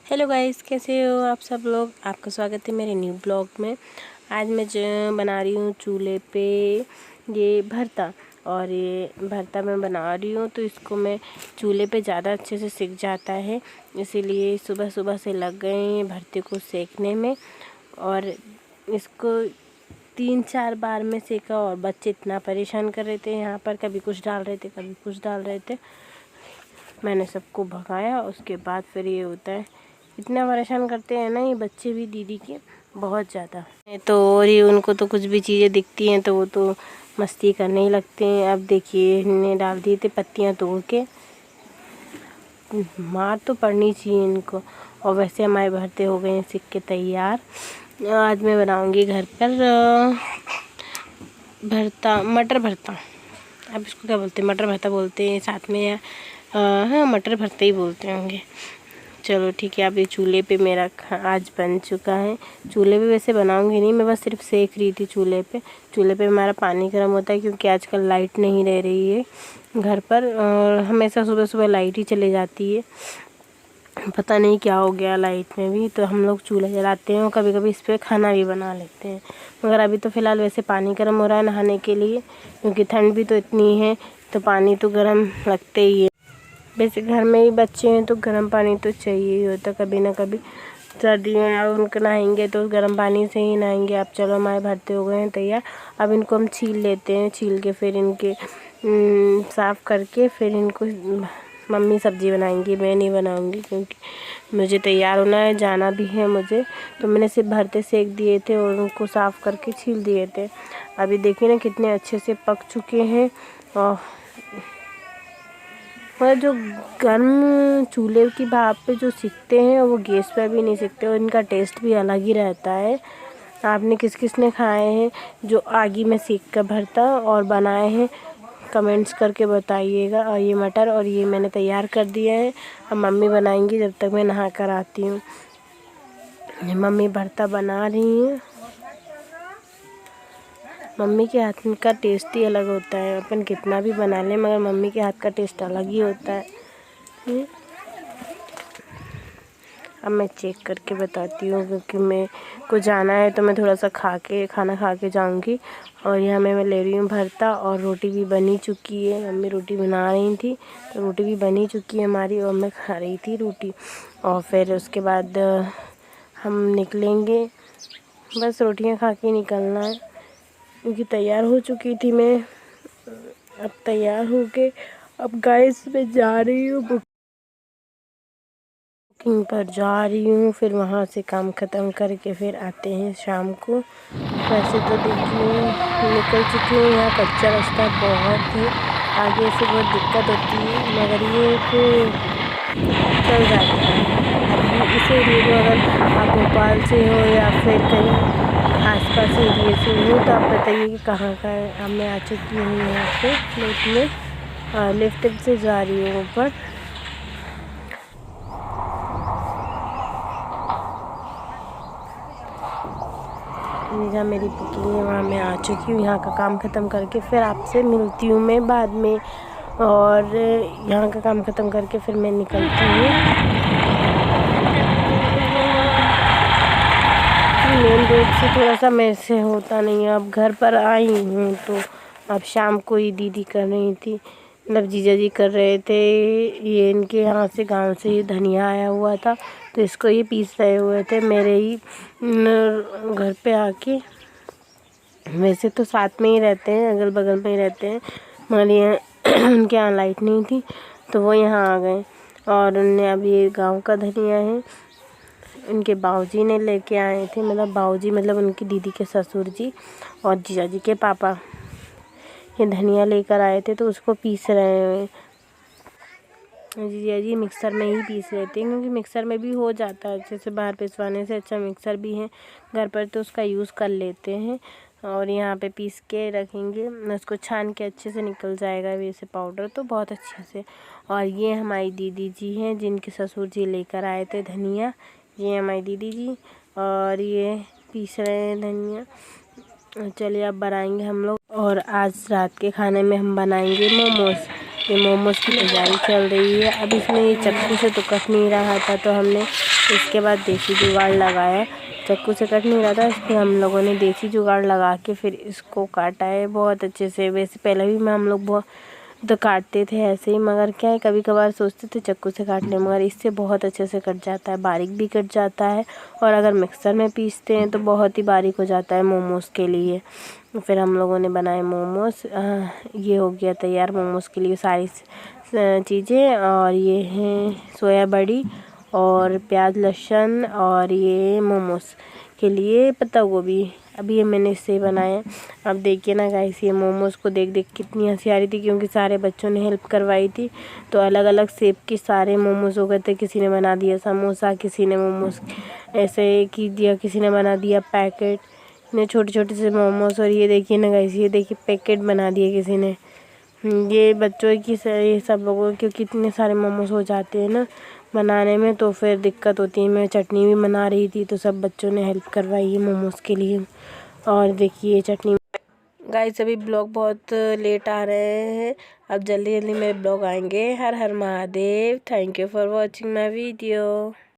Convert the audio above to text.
Hello guys, कैसे हो आप सब लोग। आपका स्वागत है मेरे न्यू ब्लॉग में। आज मैं बना रही हूँ चूल्हे पे ये भरता। और ये भरता मैं बना रही हूँ तो इसको मैं चूल्हे पे ज़्यादा अच्छे से सिक जाता है, इसीलिए सुबह सुबह से लग गए हैं भरते को सेकने में। और इसको 3-4 बार में सेका और बच्चे इतना परेशान कर रहे थे। यहाँ पर कभी कुछ डाल रहे थे, कभी कुछ डाल रहे थे। मैंने सबको भगाया, उसके बाद फिर ये होता है, इतना परेशान करते हैं ना ये बच्चे भी दीदी के, बहुत ज़्यादा। तो और ये उनको तो कुछ भी चीज़ें दिखती हैं तो वो तो मस्ती करने ही लगते हैं। अब देखिए इन्हें डाल दिए थे पत्तियां तोड़ के, मार तो पड़नी चाहिए इनको। और वैसे हमारे भरते हो गए हैं सिक के तैयार। आज मैं बनाऊंगी घर पर भरता, मटर भरता। अब इसको क्या बोलते हैं, मटर भरता बोलते हैं साथ में, या हाँ मटर भरता ही बोलते होंगे। चलो ठीक है। अब ये चूल्हे पे मेरा आज बन चुका है। चूल्हे पे वैसे बनाऊंगी नहीं, मैं बस सिर्फ सेक रही थी चूल्हे पे। चूल्हे पे हमारा पानी गर्म होता है क्योंकि आजकल लाइट नहीं रह रही है घर पर, और हमेशा सुबह सुबह लाइट ही चली जाती है। पता नहीं क्या हो गया लाइट में भी, तो हम लोग चूल्हा जलाते हैं और कभी कभी इस पर खाना भी बना लेते हैं। मगर अभी तो फ़िलहाल वैसे पानी गर्म हो रहा है नहाने के लिए, क्योंकि ठंड भी तो इतनी है तो पानी तो गर्म लगते ही है। वैसे घर में ही बच्चे हैं तो गर्म पानी तो चाहिए ही होता, कभी ना कभी। सर्दियों में अब उनको नहाएंगे तो गर्म पानी से ही नहाएंगे। अब चलो हमारे भरते हो गए हैं तैयार। अब इनको हम छील लेते हैं, छील के फिर इनके साफ़ करके फिर इनको मम्मी सब्ज़ी बनाएंगी, मैं नहीं बनाऊंगी क्योंकि मुझे तैयार होना है, जाना भी है मुझे। तो मैंने सिर्फ भरते सेक दिए थे और उनको साफ़ करके छील दिए थे। अभी देखिए ना कितने अच्छे से पक चुके हैं। और जो गर्म चूल्हे की भाप पे जो सिकते हैं वो गैस पे भी नहीं सिकते, और इनका टेस्ट भी अलग ही रहता है। आपने किस किस ने खाए हैं जो आगी में सेक कर भरता और बनाए हैं, कमेंट्स करके बताइएगा। और ये मटर और ये मैंने तैयार कर दिए हैं, अब मम्मी बनाएंगी जब तक मैं नहा कर आती हूँ। मम्मी भरता बना रही हैं। मम्मी के हाथ का टेस्ट ही अलग होता है, अपन कितना भी बना लें मगर मम्मी के हाथ का टेस्ट अलग ही होता है। अब मैं चेक करके बताती हूँ क्योंकि मैं को जाना है तो मैं थोड़ा सा खाना खा के जाऊँगी। और यहाँ मैं ले रही हूँ भरता, और रोटी भी बनी चुकी है। मम्मी रोटी बना रही थी तो रोटी भी बनी चुकी है हमारी, और मैं खा रही थी रोटी। और फिर उसके बाद हम निकलेंगे, बस रोटियाँ खा के निकलना है क्योंकि तैयार हो चुकी थी मैं। अब तैयार हो के अब गाइस मैं जा रही हूँ बुकिंग पर जा रही हूँ। फिर वहाँ से काम ख़त्म करके फिर आते हैं शाम को। वैसे तो देखिए निकल चुकी हूँ, यहाँ कच्चा रास्ता बहुत है, आगे से बहुत दिक्कत होती है, मगर ये कि चल जाता है। अब इस एरिए को अगर आप भोपाल से हो या फिर कहीं आसपास एरिए से हो तो आप बताइए कि कहाँ का है। अब मैं आ चुकी हूँ यहाँ पे लिफ्ट में, लिफ्ट से जा रही हूँ ऊपर। जहाँ मेरी बुकिंग है वहाँ मैं आ चुकी हूँ। यहाँ का काम ख़त्म करके फिर आपसे मिलती हूँ मैं बाद में, और यहाँ का काम ख़त्म करके फिर मैं निकलती हूँ। मेन रोड से थोड़ा सा मेरे से होता नहीं है। अब घर पर आई हूँ तो अब शाम को ही दीदी कर रही थी, मतलब जीजा जी कर रहे थे। ये इनके यहाँ से गांव से ये धनिया आया हुआ था तो इसको ये पीस रहे हुए थे मेरे ही घर पे आके। वैसे तो साथ में ही रहते हैं, अगल बगल में ही रहते हैं, मगर ये उनके यहाँ लाइट नहीं थी तो वो यहाँ आ गए। और उनने अब ये गाँव का धनिया है, उनके बाऊजी ने लेके आए थे, मतलब बाऊजी मतलब उनकी दीदी के ससुर जी और जीजा जी के पापा ये धनिया लेकर आए थे तो उसको पीस रहे हैं। जीजा जी मिक्सर में ही पीस रहे थे क्योंकि मिक्सर में भी हो जाता है अच्छे से, बाहर पिसवाने से अच्छा मिक्सर भी है घर पर तो उसका यूज़ कर लेते हैं। और यहाँ पे पीस के रखेंगे, उसको छान के अच्छे से निकल जाएगा वैसे पाउडर तो बहुत अच्छे से। और ये हमारी दीदी जी हैं जिनके ससुर जी लेकर आए थे धनिया, ये हमारी दीदी जी, और ये पीस रहे हैं धनिया। चलिए अब बनाएंगे हम लोग, और आज रात के खाने में हम बनाएंगे मोमोज़। ये मोमोज़ की तैयारी चल रही है। अब इसमें ये चक्कू से तो कट नहीं रहा था तो हमने इसके बाद देसी जुगाड़ लगाया, चाकू से कट नहीं रहा था, फिर हम लोगों ने देसी जुगाड़ लगा के फिर इसको काटा है बहुत अच्छे से। वैसे पहले भी हम लोग बहुत तो काटते थे ऐसे ही, मगर क्या है कभी कभार सोचते थे चाकू से काट लें, मगर इससे बहुत अच्छे से कट जाता है, बारीक भी कट जाता है। और अगर मिक्सर में पीसते हैं तो बहुत ही बारीक हो जाता है मोमोज़ के लिए। फिर हम लोगों ने बनाए मोमोज़। ये हो गया तैयार मोमोज़ के लिए सारी चीज़ें। और ये हैं सोया बड़ी और प्याज लहसुन, और ये मोमोज़ के लिए पत्ता गोभी। अभी ये मैंने इससे ही बनाया। अब देखिए ना गाइस, ये मोमोज़ को देख देख कितनी हंसी आ रही थी, क्योंकि सारे बच्चों ने हेल्प करवाई थी। तो अलग अलग शेप के सारे मोमोज़ हो गए थे। किसी ने बना दिया समोसा, किसी ने मोमोज़ ऐसे की दिया, किसी ने बना दिया पैकेट, इतने छोटे छोटे से मोमोज़। और ये देखिए ना गाइस, ये देखिए पैकेट बना दिए किसी ने। ये बच्चों की ये सब लोगों के कितने सारे मोमोज़ हो जाते हैं ना बनाने में, तो फिर दिक्कत होती है। मैं चटनी भी बना रही थी तो सब बच्चों ने हेल्प करवाई है मोमोज़ के लिए। और देखिए चटनी। गाइस अभी ब्लॉग बहुत लेट आ रहे हैं, अब जल्दी जल्दी मेरे ब्लॉग आएंगे। हर हर Mahadev. Thank you for watching my video.